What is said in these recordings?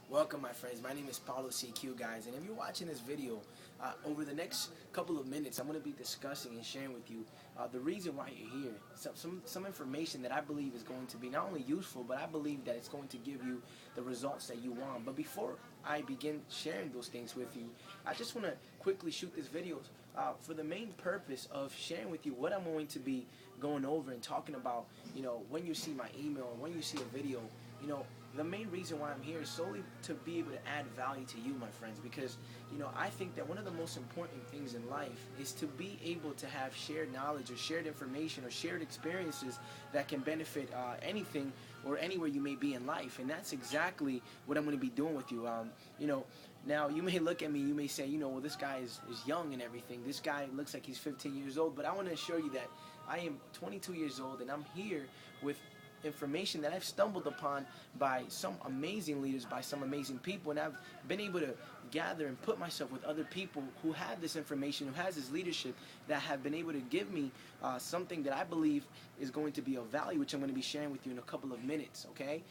Welcome, my friends. My name is Paulo CQ, guys, and if you're watching this video, over the next couple of minutes, I'm going to be discussing and sharing with you the reason why you're here. Some information that I believe is going to be not only useful, but I believe that it's going to give you the results that you want. But before I begin sharing those things with you, I just want to quickly shoot this video for the main purpose of sharing with you what I'm going to be going over and talking about. When you see my email and when you see a video, the main reason why I'm here is solely to be able to add value to you, my friends, because I think that one of the most important things in life is to be able to have shared knowledge or shared information or shared experiences that can benefit anything or anywhere you may be in life. And that's exactly what I'm going to be doing with you. Now you may look at me, you may say, well, this guy is young and everything. This guy looks like he's 15 years old, but I want to assure you that I am 22 years old and I'm here with information that I've stumbled upon by some amazing leaders, by some amazing people, and I've been able to gather and put myself with other people who have this information, who has this leadership, that have been able to give me something that I believe is going to be of value, which I'm going to be sharing with you in a couple of minutes, okay?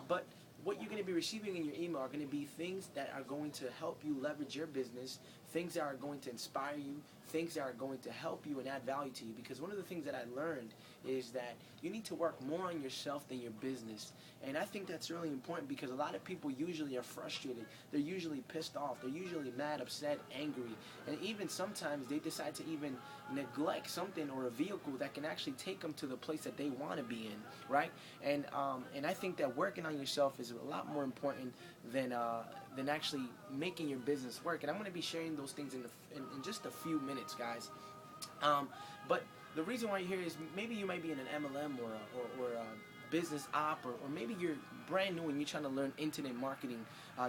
But what you're going to be receiving in your email are going to be things that are going to help you leverage your business, things that are going to inspire you, things that are going to help you and add value to you. Because one of the things that I learned is that you need to work more on yourself than your business. And I think that's really important because a lot of people usually are frustrated. They're usually pissed off. They're usually mad, upset, angry. And even sometimes they decide to even neglect something or a vehicle that can actually take them to the place that they want to be in, right? And I think that working on yourself is a lot more important than actually making your business work. And I'm going to be sharing those things in just a few minutes, guys. But the reason why you're here is maybe you might be in an MLM or a business op, or maybe you're brand new and you're trying to learn internet marketing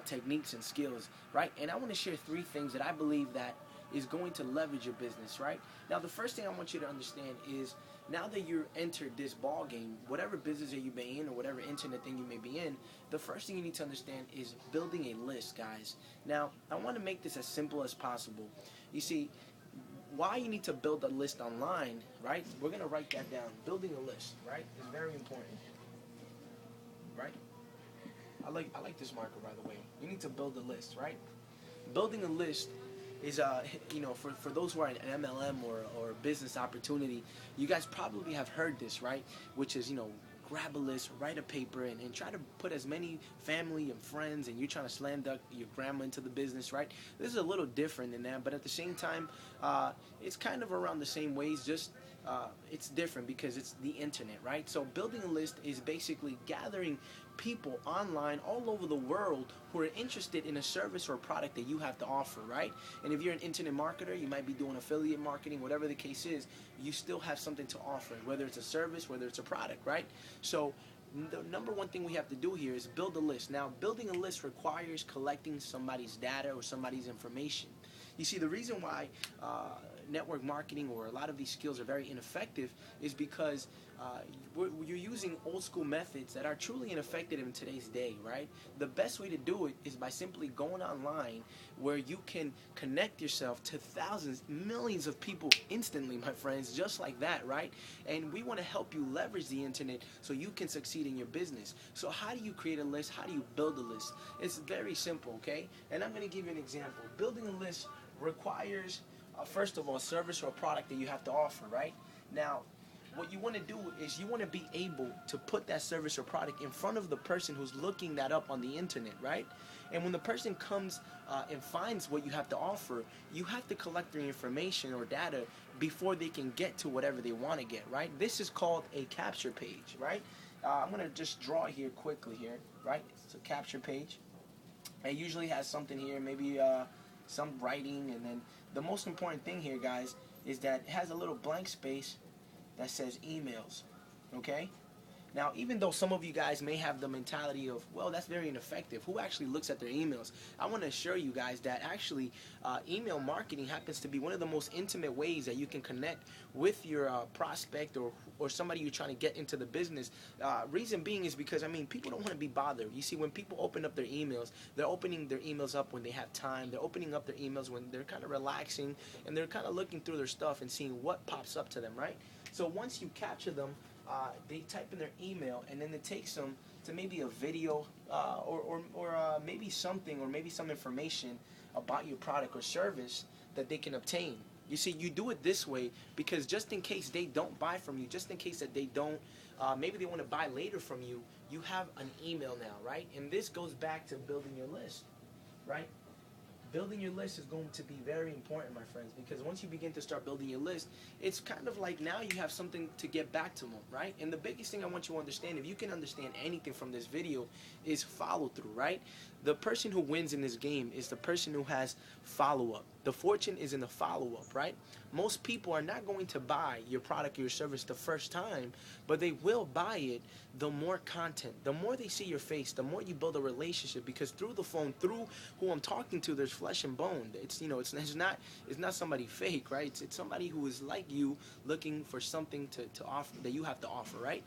techniques and skills, right? And I want to share three things that I believe that is going to leverage your business, right? Now, the first thing I want you to understand is now that you're entered this ball game, whatever business that you may be in or whatever internet thing you may be in, the first thing you need to understand is building a list, guys. Now, I want to make this as simple as possible. You see, why you need to build a list online, right? We're going to write that down. Building a list, right, is very important, right? I like this marker, by the way. You need to build a list, right? Building a list is, for those who are in an MLM or business opportunity, you guys probably have heard this, right? Which is, grab a list, write a paper, and try to put as many family and friends, and you're trying to slam dunk your grandma into the business, right? This is a little different than that, but at the same time, it's kind of around the same ways, just it's different because it's the internet, right? So building a list is basically gathering people online all over the world who are interested in a service or a product that you have to offer, right? And if you're an internet marketer, you might be doing affiliate marketing, whatever the case is, you still have something to offer, whether it's a service, whether it's a product, right? So the number one thing we have to do here is build a list. Now, building a list requires collecting somebody's data or somebody's information. You see, the reason why network marketing or a lot of these skills are very ineffective is because you're using old school methods that are truly ineffective in today's day, right? The best way to do it is by simply going online where you can connect yourself to thousands, millions of people instantly, my friends, just like that, right? And we want to help you leverage the internet so you can succeed in your business. So how do you create a list? How do you build a list? It's very simple, okay? And I'm going to give you an example. Building a list requires, first of all, a service or a product that you have to offer, right? Now, what you want to do is you want to be able to put that service or product in front of the person who's looking that up on the internet, right? And when the person comes and finds what you have to offer, you have to collect their information or data before they can get to whatever they want to get, right? This is called a capture page, right? I'm going to just draw it here quickly here, right? It's a capture page. It usually has something here, maybe some writing, and then the most important thing here, guys, is that it has a little blank space that says emails, okay? Now, even though some of you guys may have the mentality of, well, that's very ineffective, who actually looks at their emails? I want to assure you guys that actually email marketing happens to be one of the most intimate ways that you can connect with your prospect or somebody you're trying to get into the business. Reason being is because, people don't want to be bothered. You see, when people open up their emails, they're opening their emails up when they have time. They're opening up their emails when they're kind of relaxing, and they're kind of looking through their stuff and seeing what pops up to them, right? So once you capture them, they type in their email, and then it takes them to maybe a video or maybe something, or maybe some information about your product or service that they can obtain. You see, you do it this way because just in case they don't buy from you, just in case that they don't, maybe they want to buy later from you, you have an email now, right? And this goes back to building your list, right? Building your list is going to be very important, my friends, because once you begin to start building your list, it's kind of like now you have something to get back to them, right? And the biggest thing I want you to understand, if you can understand anything from this video, is follow through, right? The person who wins in this game is the person who has follow-up. The fortune is in the follow-up, right? Most people are not going to buy your product or your service the first time, but they will buy it the more content. The more they see your face, the more you build a relationship, because through the phone, through who I'm talking to, there's flesh and bone. It's, you know, it's not somebody fake, right? It's somebody who is like you, looking for something to offer, that you have to offer, right?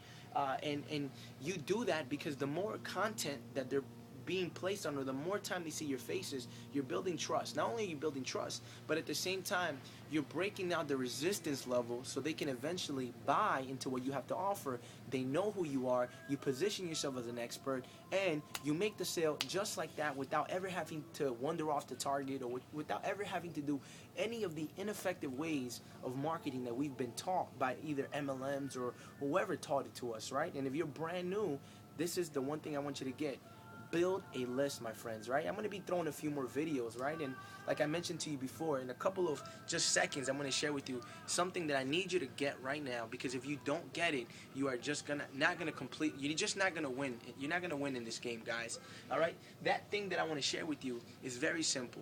And you do that because the more content that they're being placed under, the more time they see your faces, you're building trust. Not only are you building trust, but at the same time, you're breaking down the resistance level so they can eventually buy into what you have to offer. They know who you are, you position yourself as an expert, and you make the sale just like that without ever having to wander off the target, or without ever having to do any of the ineffective ways of marketing that we've been taught by either MLMs or whoever taught it to us, right? And if you're brand new, this is the one thing I want you to get. Build a list, my friends, right? I'm going to be throwing a few more videos, right? And like I mentioned to you before, in a couple of just seconds, I'm going to share with you something that I need you to get right now, because if you don't get it, you are just not going to complete, you're just not going to win. You're not going to win in this game, guys, all right? That thing that I want to share with you is very simple.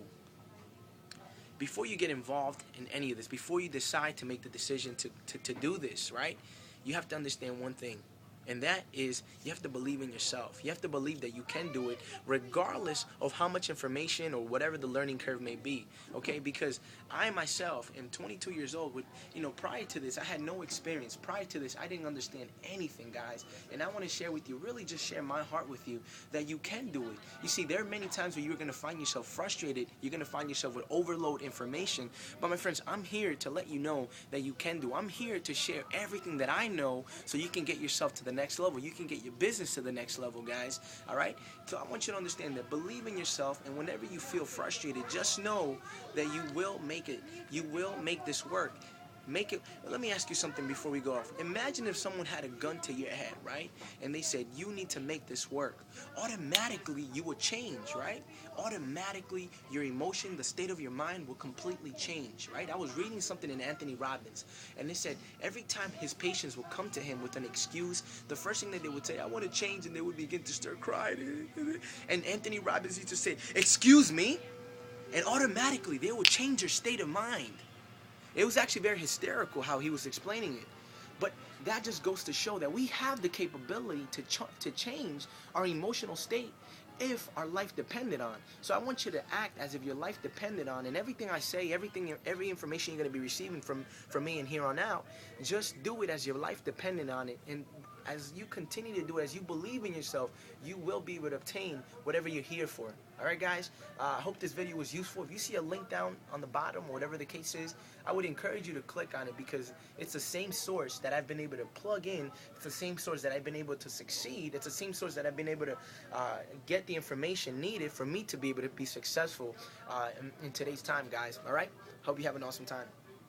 Before you get involved in any of this, before you decide to make the decision to do this, right, you have to understand one thing. And that is, you have to believe in yourself. You have to believe that you can do it regardless of how much information or whatever the learning curve may be, okay? Because I myself am 22 years old. With, you know, prior to this, I had no experience. Prior to this, I didn't understand anything, guys. And I want to share with you, really just share my heart with you, that you can do it. You see, there are many times where you're going to find yourself frustrated. You're going to find yourself with overload information. But my friends, I'm here to let you know that you can do. I'm here to share everything that I know so you can get yourself to the next level. You can get your business to the next level, guys. All right? So I want you to understand that. Believe in yourself, and whenever you feel frustrated, just know that you will make it. You will make this work. Make it. Let me ask you something before we go off. Imagine if someone had a gun to your head, right? And they said, you need to make this work. Automatically, you would change, right? Automatically, your emotion, the state of your mind will completely change, right? I was reading something in Anthony Robbins, and they said every time his patients would come to him with an excuse, the first thing that they would say, I want to change, and they would begin to start crying. And Anthony Robbins used to say, excuse me? And automatically, they would change their state of mind. It was actually very hysterical how he was explaining it. But that just goes to show that we have the capability to change our emotional state if our life depended on. So I want you to act as if your life depended on, and everything I say, every information you're going to be receiving from me and here on out, just do it as your life depended on it. And as you continue to do it, as you believe in yourself, you will be able to obtain whatever you're here for. All right, guys? I hope this video was useful. If you see a link down on the bottom, or whatever the case is, I would encourage you to click on it, because it's the same source that I've been able to plug in. It's the same source that I've been able to succeed. It's the same source that I've been able to get the information needed for me to be able to be successful in today's time, guys. All right? Hope you have an awesome time.